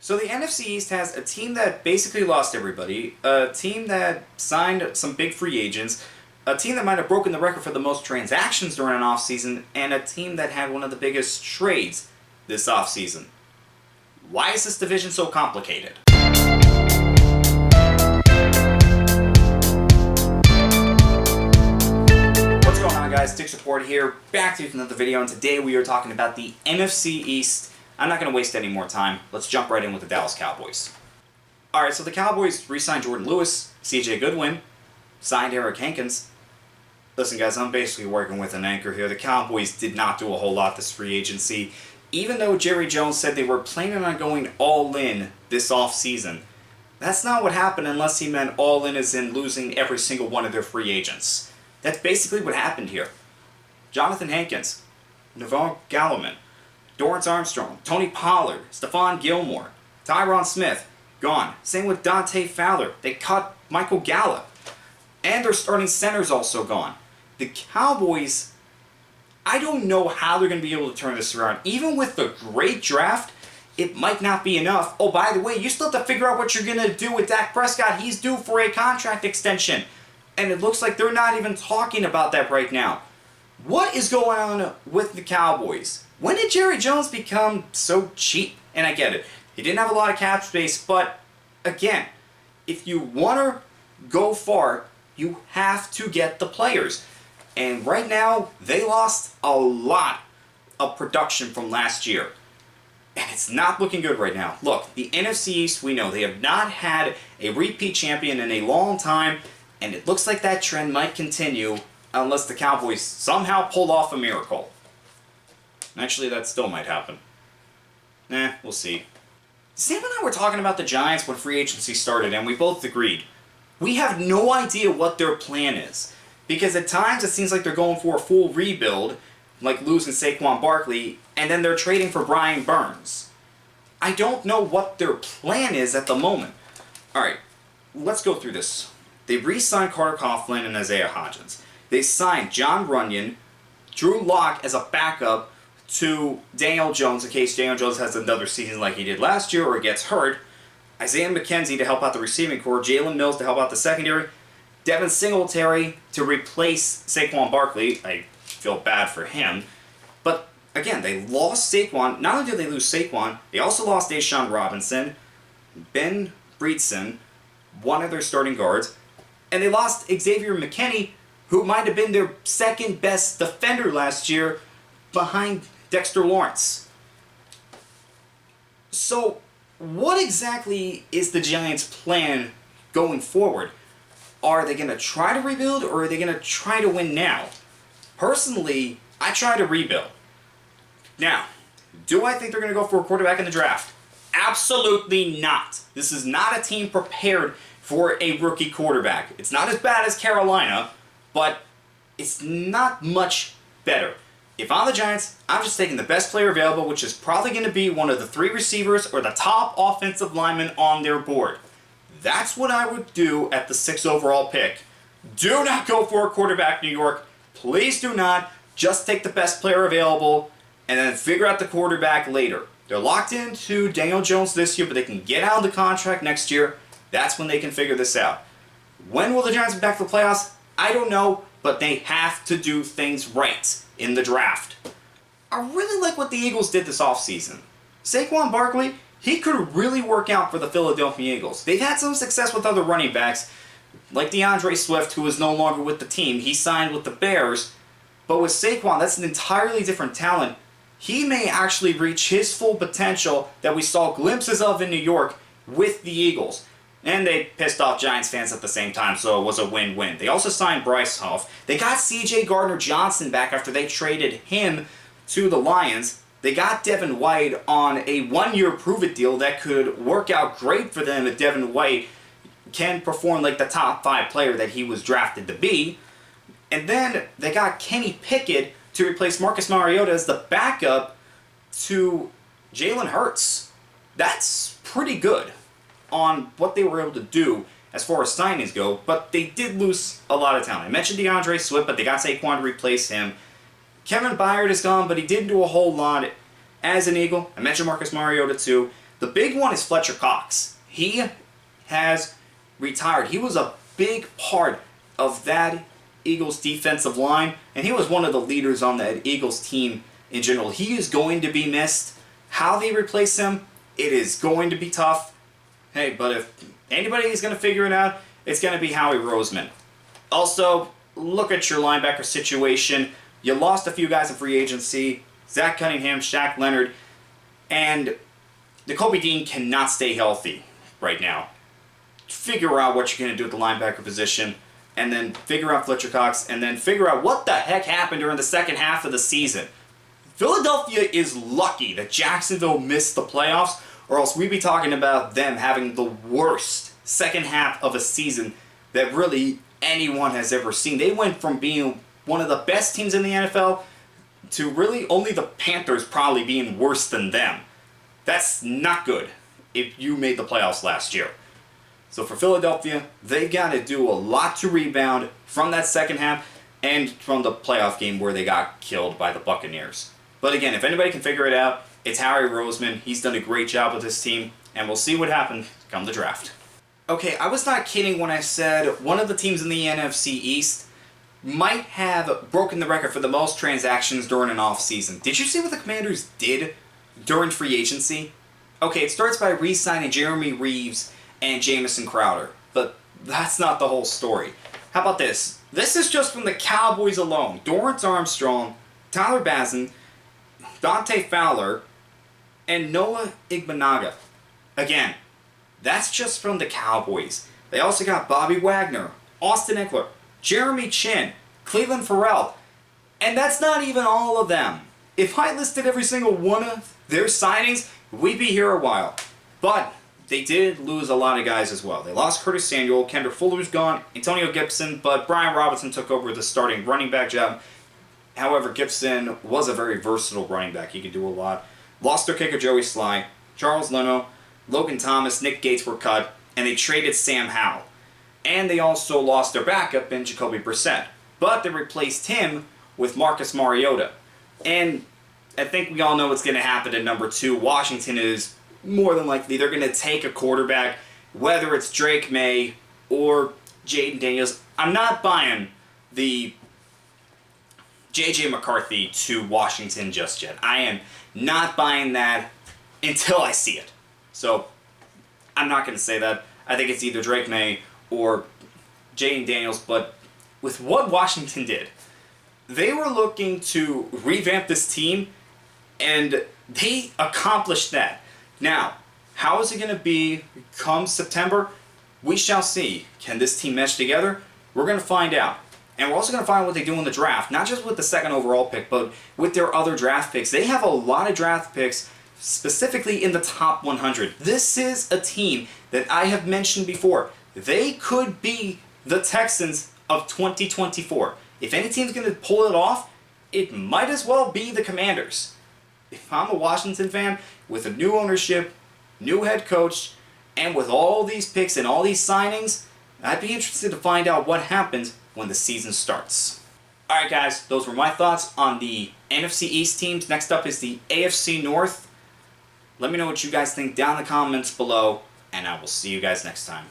So the NFC East has a team that basically lost everybody, a team that signed some big free agents, a team that might have broken the record for the most transactions during an offseason, and a team that had one of the biggest trades this offseason. Why is this division so complicated? What's going on, guys? Dick Support here, back to you with another video, and today we are talking about the NFC East. I'm not going to waste any more time. Let's jump right in with the Dallas Cowboys. Alright, so the Cowboys re-signed Jordan Lewis, CJ Goodwin, signed Eric Hankins. Listen, guys, I'm basically working with an anchor here. The Cowboys did not do a whole lot this free agency. Even though Jerry Jones said they were planning on going all in this offseason, that's not what happened unless he meant all in as in losing every single one of their free agents. That's basically what happened here. Jonathan Hankins, Neville Galliman, Dorrance Armstrong, Tony Pollard, Stephon Gilmore, Tyron Smith, gone. Same with Dante Fowler. They cut Michael Gallup. And their starting center's also gone. The Cowboys, I don't know how they're going to be able to turn this around. Even with the great draft, it might not be enough. Oh, by the way, you still have to figure out what you're going to do with Dak Prescott. He's due for a contract extension. And it looks like they're not even talking about that right now. What is going on with the Cowboys? When did Jerry Jones become so cheap? And I get it. He didn't have a lot of cap space, but again, if you want to go far, you have to get the players. And right now, they lost a lot of production from last year. And it's not looking good right now. Look, the NFC East, we know they have not had a repeat champion in a long time, and it looks like that trend might continue unless the Cowboys somehow pull off a miracle. Actually, that still might happen. We'll see. Sam and I were talking about the Giants when free agency started, and we both agreed. We have no idea what their plan is. Because at times it seems like they're going for a full rebuild, like losing Saquon Barkley, and then they're trading for Brian Burns. I don't know what their plan is at the moment. Alright, let's go through this. They re-signed Carter Coughlin and Isaiah Hodgins. They signed John Runyon, Drew Lock as a backup to Daniel Jones in case Daniel Jones has another season like he did last year or gets hurt. Isaiah McKenzie to help out the receiving corps. Jalen Mills to help out the secondary. Devin Singletary to replace Saquon Barkley. I feel bad for him. But again, they lost Saquon. Not only did they lose Saquon, they also lost Deshaun Robinson, Ben Breedson, one of their starting guards, and they lost Xavier McKinney, who might have been their second best defender last year behind Dexter Lawrence. So, what exactly is the Giants' plan going forward? Are they going to try to rebuild, or are they going to try to win now? Personally, I try to rebuild. Now, do I think they're going to go for a quarterback in the draft? Absolutely not. This is not a team prepared for a rookie quarterback. It's not as bad as Carolina, but it's not much better. If I'm the Giants, I'm just taking the best player available, which is probably going to be one of the 3 receivers or the top offensive lineman on their board. That's what I would do at the 6th overall pick. Do not go for a quarterback, New York. Please do not. Just take the best player available and then figure out the quarterback later. They're locked into Daniel Jones this year, but they can get out of the contract next year. That's when they can figure this out. When will the Giants be back to the playoffs? I don't know, but they have to do things right in the draft. I really like what the Eagles did this offseason. Saquon Barkley, he could really work out for the Philadelphia Eagles. They've had some success with other running backs, like DeAndre Swift, who is no longer with the team. He signed with the Bears. But with Saquon, that's an entirely different talent. He may actually reach his full potential that we saw glimpses of in New York with the Eagles. And they pissed off Giants fans at the same time, so it was a win-win. They also signed Bryce Huff. They got C.J. Gardner-Johnson back after they traded him to the Lions. They got Devin White on a 1-year prove-it deal that could work out great for them if Devin White can perform like the top 5 player that he was drafted to be. And then they got Kenny Pickett to replace Marcus Mariota as the backup to Jalen Hurts. That's pretty good on what they were able to do as far as signings go, but they did lose a lot of talent. I mentioned DeAndre Swift, but they got Saquon to replace him. Kevin Byard is gone, but he didn't do a whole lot as an Eagle. I mentioned Marcus Mariota too. The The big one is Fletcher Cox. He has retired. He was a big part of that Eagles defensive line, and he was one of the leaders on that Eagles team in general. He is going to be missed. How they replace him, it is going to be tough. Hey, but if anybody is going to figure it out, it's going to be Howie Roseman. Also, look at your linebacker situation. You lost a few guys in free agency. Zach Cunningham, Shaq Leonard, and Nakobe Dean cannot stay healthy right now. Figure out what you're going to do at the linebacker position, and then figure out Fletcher Cox, and then figure out what the heck happened during the second half of the season. Philadelphia is lucky that Jacksonville missed the playoffs, or else we'd be talking about them having the worst second half of a season that really anyone has ever seen. They went from being one of the best teams in the NFL to really only the Panthers probably being worse than them. That's not good if you made the playoffs last year. So for Philadelphia, they've got to do a lot to rebound from that second half and from the playoff game where they got killed by the Buccaneers. But again, if anybody can figure it out, it's Howie Roseman. He's done a great job with this team, and we'll see what happens come the draft. Okay, I was not kidding when I said one of the teams in the NFC East might have broken the record for the most transactions during an offseason. Did you see what the Commanders did during free agency? Okay, it starts by re-signing Jeremy Reeves and Jamison Crowder, but that's not the whole story. How about this? This is just from the Cowboys alone. Dorrance Armstrong, Tyler Bazin, Dante Fowler, and Noah Igbinoghene. Again, that's just from the Cowboys. They also got Bobby Wagner, Austin Eckler, Jeremy Chin, Cleveland Farrell, and that's not even all of them. If I listed every single one of their signings, we'd be here a while. But they did lose a lot of guys as well. They lost Curtis Samuel, Kendra Fuller's gone, Antonio Gibson, but Brian Robinson took over the starting running back job. However, Gibson was a very versatile running back. He could do a lot. Lost their kicker Joey Sly, Charles Leno, Logan Thomas, Nick Gates were cut, and they traded Sam Howell. And they also lost their backup in Jacoby Brissett. But they replaced him with Marcus Mariota. And I think we all know what's going to happen at number 2. Washington is more than likely they're going to take a quarterback, whether it's Drake May or Jaden Daniels. I'm not buying the J.J. McCarthy to Washington just yet. I am not buying that until I see it. So I'm not going to say that. I think it's either Drake May or Jaden Daniels, but with what Washington did, they were looking to revamp this team, and they accomplished that. Now, how is it going to be come September? We shall see. Can this team mesh together? We're going to find out. And we're also going to find out what they do in the draft, not just with the second overall pick, but with their other draft picks. They have a lot of draft picks specifically in the top 100. This is a team that I have mentioned before. They could be the Texans of 2024. If any team's going to pull it off, it might as well be the Commanders. If I'm a Washington fan, with a new ownership, new head coach, and with all these picks and all these signings, I'd be interested to find out what happens when the season starts. Alright guys, those were my thoughts on the NFC East teams. Next up is the AFC North. Let me know what you guys think down in the comments below, and I will see you guys next time.